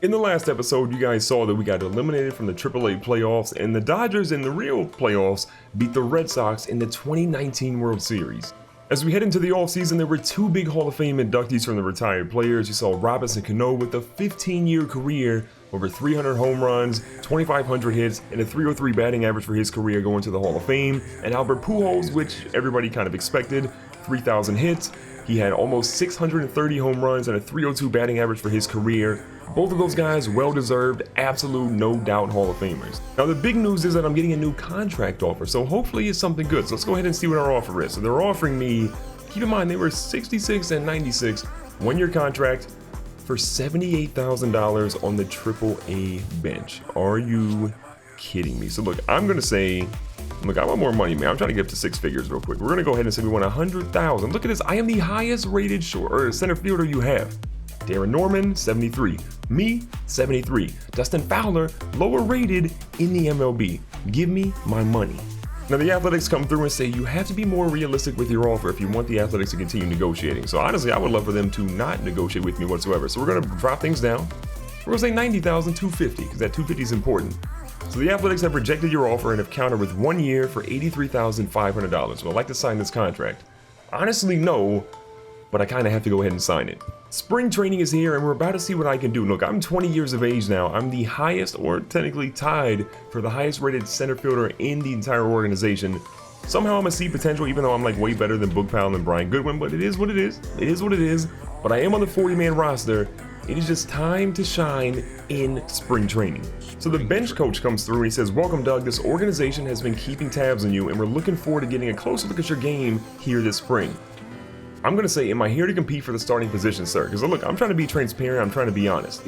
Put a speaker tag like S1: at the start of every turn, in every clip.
S1: In the last episode, you guys saw that we got eliminated from the AAA playoffs, and the Dodgers in the real playoffs beat the Red Sox in the 2019 World Series. As we head into the offseason, there were two big Hall of Fame inductees from the retired players. You saw Robinson Cano with a 15-year career, over 300 home runs, 2,500 hits, and a .303 batting average for his career going to the Hall of Fame. And Albert Pujols, which everybody kind of expected, 3,000 hits. He had almost 630 home runs and a .302 batting average for his career. Both of those guys well-deserved, absolute, no doubt Hall of Famers. Now the big news is that I'm getting a new contract offer, so hopefully it's something good. So let's go ahead and see what our offer is. So they're offering me, keep in mind they were 66 and 96, one-year contract for $78,000 on the AAA bench. Are you kidding me? So look, I'm gonna say, look, I want more money, man. I'm trying to get up to six figures real quick. We're gonna go ahead and say we want 100,000. Look at this. I am the highest rated center fielder you have. Darren Norman, 73. Me, 73. Dustin Fowler, lower rated in the MLB. Give me my money. Now the Athletics come through and say you have to be more realistic with your offer if you want the Athletics to continue negotiating. So honestly, I would love for them to not negotiate with me whatsoever. So we're gonna drop things down. We're gonna say 90,250 because that 250 is important. So the Athletics have rejected your offer and have countered with 1 year for $83,500. So I'd like to sign this contract. Honestly, no, but I kind of have to go ahead and sign it. Spring training is here and we're about to see what I can do. Look, I'm 20 years of age now. I'm the highest, or technically tied, for the highest rated center fielder in the entire organization. Somehow I'm gonna see potential, even though I'm like way better than Boog Powell and Brian Goodwin, but it is what it is. It is what it is. But I am on the 40-man roster. It is just time to shine in spring training. So the bench coach comes through and he says, "Welcome, Doug. This organization has been keeping tabs on you and we're looking forward to getting a closer look at your game here this spring." I'm going to say, am I here to compete for the starting position, sir? Because look, I'm trying to be transparent. I'm trying to be honest.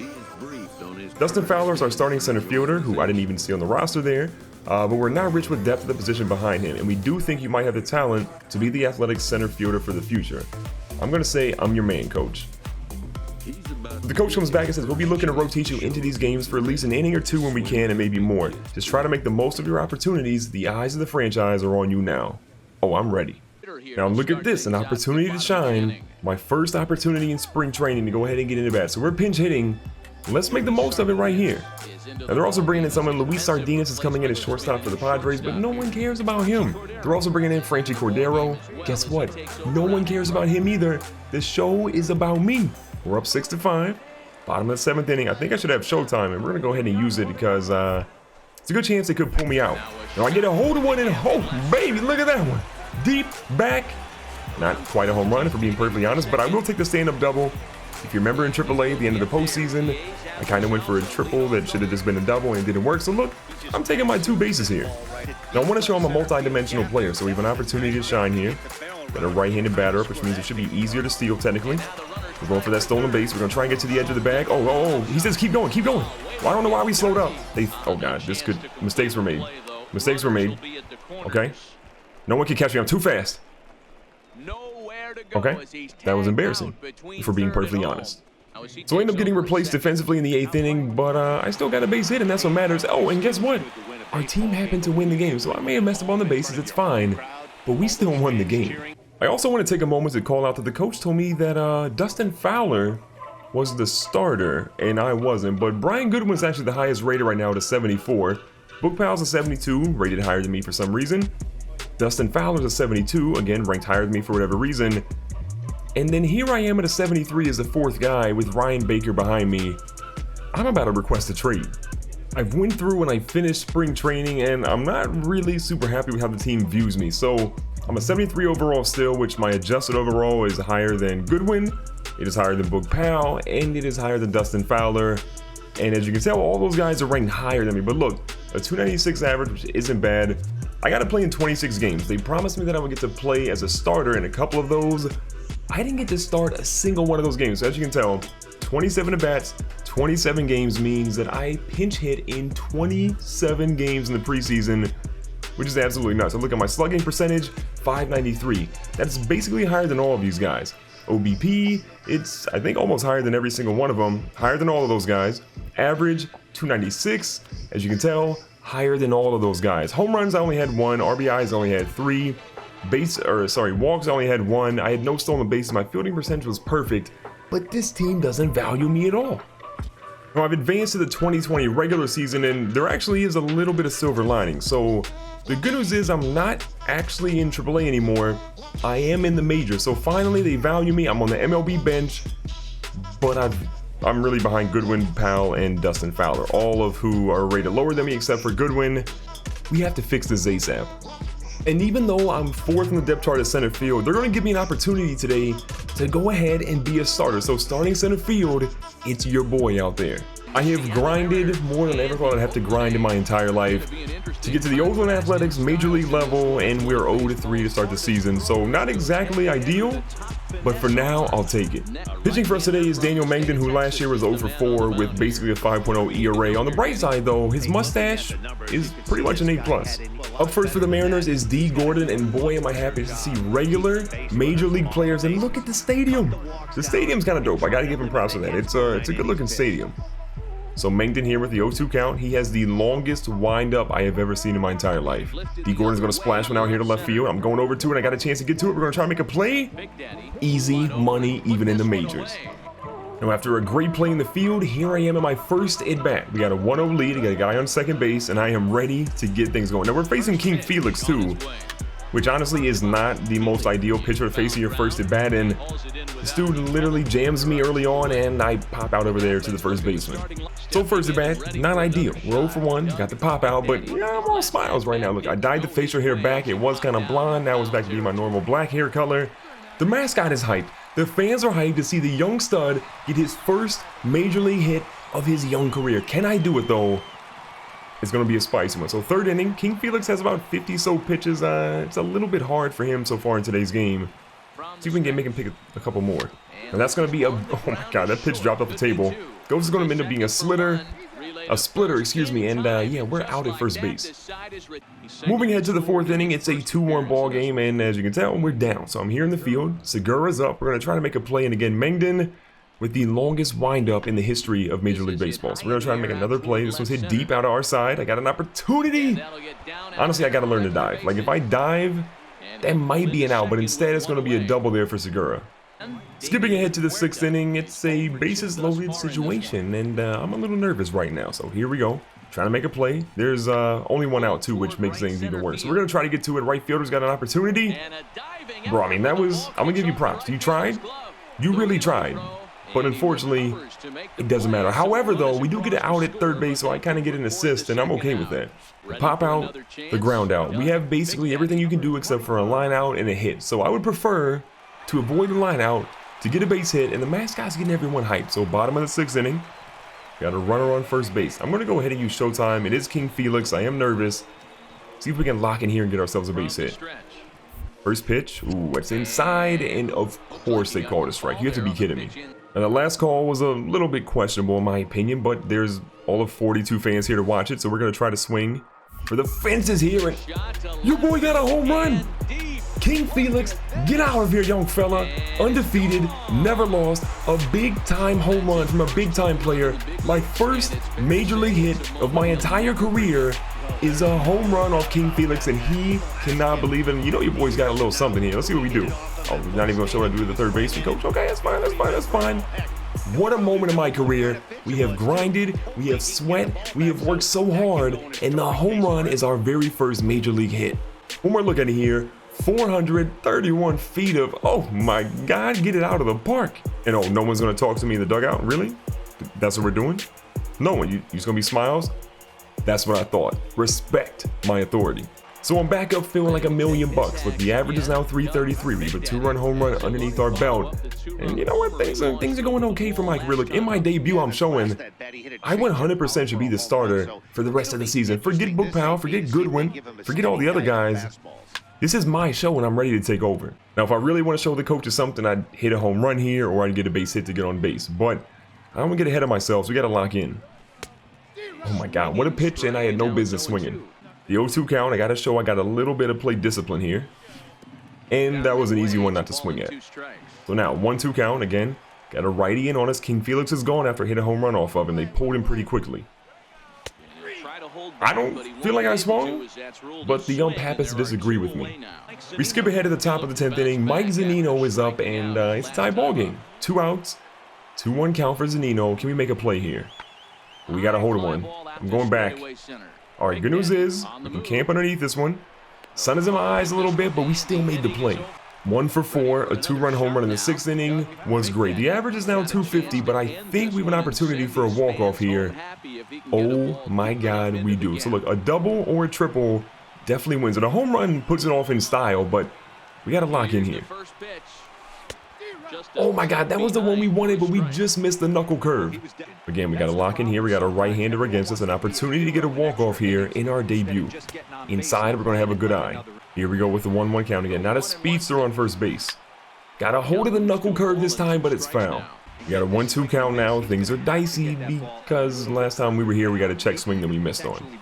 S1: Dustin Fowler is our starting center fielder, who I didn't even see on the roster there. But we're not rich with depth at the position behind him. And we do think you might have the talent to be the Athletics center fielder for the future. I'm going to say, I'm your man, coach. The coach comes back and says, we'll be looking to rotate you into these games for at least an inning or two when we can, and maybe more. Just try to make the most of your opportunities. The eyes of the franchise are on you now. Oh, I'm ready. Now look at this, an opportunity to shine. My first opportunity in spring training to go ahead and get into bat. So we're pinch hitting. Let's make the most of it right here. Now they're also bringing in someone, Luis Sardinas is coming in as shortstop for the Padres, but no one cares about him. They're also bringing in Franchi Cordero. Guess what? No one cares about him either. The show is about me. We're up 6-5. Bottom of the 7th inning. I think I should have showtime, and we're gonna go ahead and use it because it's a good chance they could pull me out. Now I get a hold of one and baby, look at that one. Deep back. Not quite a home run, if we're being perfectly honest, but I will take the stand-up double. If you remember in AAA at the end of the postseason, I kind of went for a triple that should have just been a double and it didn't work. So look, I'm taking my 2 bases here. Now I want to show I'm a multi-dimensional player, so we have an opportunity to shine here. Got a right-handed batter up, which means it should be easier to steal technically. We're going for that stolen base. We're going to try and get to the edge of the bag. Oh, he says keep going, keep going. Well, I don't know why we slowed up. Oh God, mistakes were made. Mistakes were made. Okay. No one can catch me, I'm too fast. Okay, that was embarrassing, if we're being perfectly honest. So I end up getting replaced defensively in the 8th inning, but I still got a base hit and that's what matters. Oh, and guess what? Our team happened to win the game, so I may have messed up on the bases, it's fine, but we still won the game. I also want to take a moment to call out that the coach told me that Dustin Fowler was the starter, and I wasn't, but Brian Goodwin's actually the highest rated right now at a 74. Boog Powell's a 72, rated higher than me for some reason. Dustin Fowler's a 72, again, ranked higher than me for whatever reason. And then here I am at a 73 as the 4th guy with Ryan Baker behind me. I'm about to request a trade. I've went through and I finished spring training and I'm not really super happy with how the team views me. So I'm a 73 overall still, which my adjusted overall is higher than Goodwin. It is higher than Boog Powell, and it is higher than Dustin Fowler. And as you can tell, all those guys are ranked higher than me. But look, a 296 average, which isn't bad. I got to play in 26 games. They promised me that I would get to play as a starter in a couple of those. I didn't get to start a single one of those games. So as you can tell, 27 at-bats, 27 games means that I pinch hit in 27 games in the preseason, which is absolutely nuts. I look at my slugging percentage, 593. That's basically higher than all of these guys. OBP, it's, I think, almost higher than every single one of them. Higher than all of those guys. Average, 296. As you can tell, higher than all of those guys. Home runs, I only had 1. RBIs, I only had 3. Walks, I only had 1. I had no stolen bases. My fielding percentage was perfect, but this team doesn't value me at all. Now, I've advanced to the 2020 regular season, and there actually is a little bit of silver lining. So the good news is I'm not actually in AAA anymore. I am in the majors. So finally they value me. I'm on the MLB bench, but I'm really behind Goodwin, Powell, and Dustin Fowler, all of who are rated lower than me except for Goodwin. We have to fix this ASAP. And even though I'm fourth in the depth chart at center field, they're going to give me an opportunity today to go ahead and be a starter. So starting center field, it's your boy out there. I have grinded more than I ever thought I'd have to grind in my entire life to get to the Oakland Athletics major league level, and we're 0-3 to start the season. So not exactly ideal, but for now, I'll take it. Pitching for us today is Daniel Mengden, who last year was 0-4 with basically a 5.0 ERA. On the bright side, though, his mustache is pretty much an A+. Up first for the Mariners is Dee Gordon, and boy, am I happy to see regular major league players. And look at the stadium. The stadium's kind of dope. I got to give him props for that. It's a good-looking stadium. So Mengden here with the 0-2 count. He has the longest windup I have ever seen in my entire life. Dee Gordon's going to splash one out here to left field. I'm going over to it. I got a chance to get to it. We're going to try to make a play. Easy money, even in the majors. Now, after a great play in the field, here I am in my first at-bat. We got a 1-0 lead. I got a guy on second base, and I am ready to get things going. Now, we're facing King Felix, too, which honestly is not the most ideal pitcher to face in your first at-bat, and this dude literally jams me early on, and I pop out over there to the first baseman. So first at-bat, not ideal. We're 0-1, got the pop out, but yeah, I'm all smiles right now. Look, I dyed the facial hair back. It was kind of blonde. Now it's back to be my normal black hair color. The mascot is hyped. The fans are hyped to see the young stud get his first major league hit of his young career. Can I do it, though? It's going to be a spicy one. So third inning, King Felix has about 50 so pitches. It's a little bit hard for him so far in today's game. See if we can make him pick a couple more. And that's going to be a, oh my God, that pitch dropped off the table. This is going to end up being a splitter, excuse me, and yeah, we're out at first base. Moving ahead to the fourth inning, it's a 2-1 ball game, and as you can tell, we're down. So I'm here in the field, Segura's up, we're going to try to make a play, and again, Mengden with the longest windup in the history of Major League Baseball. So we're going to try to make another play. This one's hit deep out of our side. I got an opportunity. Honestly, I got to learn to dive. Like, if I dive, that might be an out, but instead it's going to be a double there for Segura. Skipping ahead to the sixth inning, it's a bases loaded situation, and I'm a little nervous right now. So here we go, trying to make a play. There's only one out too, which makes things even worse. So we're gonna try to get to it. Right fielder's got an opportunity. Bro, I mean, I'm gonna give you props. You tried. You really tried. But unfortunately, it doesn't matter. However, though, we do get it out at third base, so I kind of get an assist, and I'm okay with that. The pop out, the ground out. We have basically everything you can do except for a line out and a hit. So I would prefer to avoid the line out, to get a base hit, and the mascot's getting everyone hyped. So bottom of the sixth inning, got a runner on first base. I'm going to go ahead and use Showtime. It is King Felix. I am nervous. See if we can lock in here and get ourselves a base hit. First pitch. Ooh, it's inside, and of course they called a strike. You have to be kidding me. And the last call was a little bit questionable in my opinion, but there's all of 42 fans here to watch it, so we're going to try to swing for the fences here, and your boy got a home run. King Felix, get out of here, young fella. Undefeated, never lost, a big-time home run from a big-time player. My first major league hit of my entire career is a home run off King Felix, and he cannot believe it. And you know your boy's got a little something here. Let's see what we do. Oh, we're not even going to show what I do to the third baseman coach. Okay, that's fine, that's fine, that's fine. What a moment in my career. We have grinded, we have sweat, we have worked so hard, and the home run is our very first major league hit. One more look at it here. 431 feet of, oh my God, get it out of the park. And oh, no one's gonna talk to me in the dugout? Really? That's what we're doing? No one, you just gonna be smiles? That's what I thought. Respect my authority. So I'm back up feeling like $1 million. Look, the average is now 333. We have a 2-run home run underneath our belt. And you know what? Things are going okay for my career. Look, in my debut, I'm showing I 100% should be the starter for the rest of the season. Forget Book Powell, forget Goodwin, forget all the other guys. This is my show and I'm ready to take over. Now, if I really want to show the coaches something, I'd hit a home run here or I'd get a base hit to get on base. But I don't want to get ahead of myself, so we got to lock in. Oh my God, what a pitch, and I had no business swinging. The 0-2 count, I got to show I got a little bit of plate discipline here. And that was an easy one not to swing at. So now, 1-2 count, again, got a righty in on us. King Felix is gone after I hit a home run off of him. They pulled him pretty quickly. I don't feel like I swung, but the ump happens to disagree with me. We skip ahead to the top of the 10th inning. Mike Zunino is up, and it's a tie ball game. 2 outs, 2-1 count for Zunino. Can we make a play here? We got a hold of one. I'm going back. All right, good news is we can camp underneath this one. Sun is in my eyes a little bit, but we still made the play. 1 for 4, a 2-run home run in the 6th inning was great. The average is now 250, but I think we have an opportunity for a walk-off here. Oh my God, we do. So look, a double or a triple definitely wins it. A home run puts it off in style, but we got to lock in here. Oh my God, that was the one we wanted, but we just missed the knuckle curve. Again, we got to lock in here. We got a right-hander against us, an opportunity to get a walk-off here in our debut. Inside, we're going to have a good eye. Here we go with the 1-1 count again. Not a speedster on first base. Got a hold of the knuckle curve this time, but it's foul. We got a 1-2 count now. Things are dicey because last time we were here, we got a check swing that we missed on.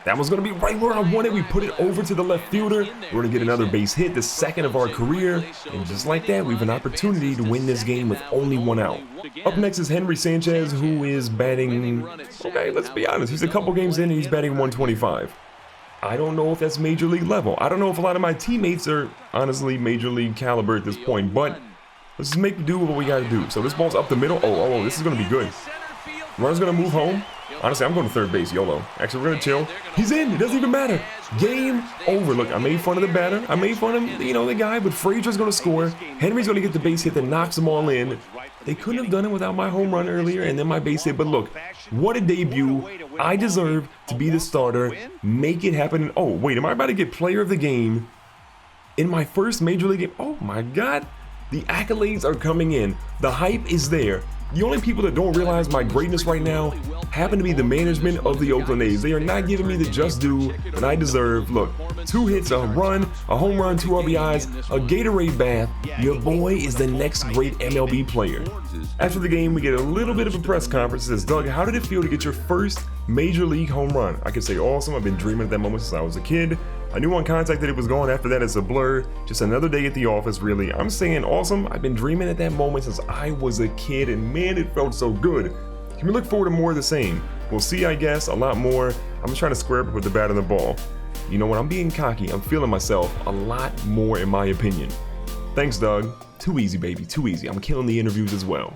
S1: That was going to be right where I wanted. We put it over to the left fielder. We're going to get another base hit, the second of our career. And just like that, we have an opportunity to win this game with only 1 out. Up next is Henry Sanchez, who is batting... Okay, let's be honest. He's a couple games in and he's batting 125. I don't know if that's major league level. I don't know if a lot of my teammates are honestly major league caliber at this point, but let's just make do with what we got to do. So this ball's up the middle. Oh, this is going to be good. Runner's going to move home. Honestly, I'm going to third base, YOLO. Actually, we're going to chill. He's in. It doesn't even matter. Game over. Look, I made fun of the batter. I made fun of, the guy, but Frazier's going to score. Henry's going to get the base hit that knocks them all in. They couldn't have done it without my home run earlier and then my base hit. But look, what a debut. I deserve to be the starter. Make it happen. Oh, wait, am I about to get player of the game in my first major league game? Oh, my God. The accolades are coming in. The hype is there. The only people that don't realize my greatness right now happen to be the management of the Oakland A's. They are not giving me the just due that I deserve. Look, 2 hits, a run, a home run, 2 RBIs, a Gatorade bath. Your boy is the next great MLB player. After the game, we get a little bit of a press conference. It says, Doug, how did it feel to get your first major league home run? I can say awesome. I've been dreaming of that moment since I was a kid. I knew on contact that it was gone. After that, it's a blur. Just another day at the office, really. I'm saying awesome. I've been dreaming at that moment since I was a kid, and man, it felt so good. Can we look forward to more of the same? We'll see, I guess, a lot more. I'm just trying to square up with the bat and the ball. You know what? I'm being cocky. I'm feeling myself a lot more, in my opinion. Thanks, Doug. Too easy, baby. Too easy. I'm killing the interviews as well.